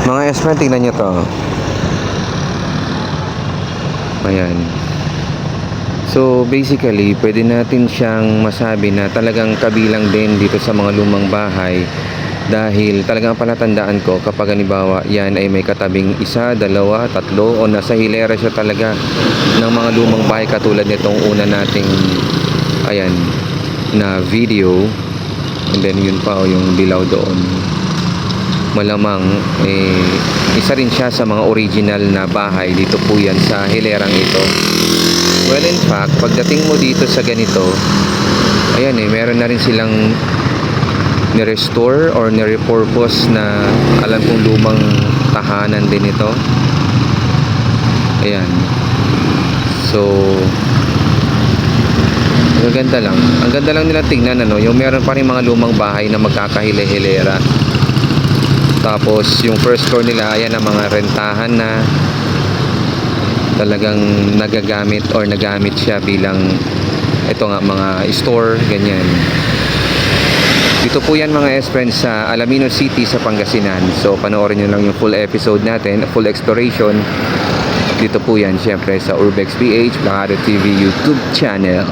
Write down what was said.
Mga S-friend, tingnan nyo to. Ayan. So basically, pwede natin siyang masabi na talagang kabilang din dito sa mga lumang bahay, dahil talagang palatandaan ko kapag halimbawa yan ay may katabing isa, dalawa, tatlo, o nasa hilera siya talaga ng mga lumang bahay katulad nitong una nating ayan na video. And then yun pa, yung dilaw doon, malamang isa rin siya sa mga original na bahay. Dito po yan sa hilerang ito. Well, in fact, pagdating mo dito sa ganito, ayan meron na rin silang ni-restore or ni-repurpose na alam kong lumang tahanan din ito. Ayan. So ang ganda lang. Ang ganda lang nila tingnan, ano, yung meron pa rin mga lumang bahay na magkakahile-hilera. Tapos yung first floor nila, ayan ang mga rentahan na talagang nagagamit or nagamit siya bilang ito nga mga store, ganyan. Dito po yan mga S-friends sa Alaminos City sa Pangasinan. So panoorin nyo lang yung full episode natin, full exploration. Dito po yan syempre sa Urbex PH, Plakado TV YouTube channel.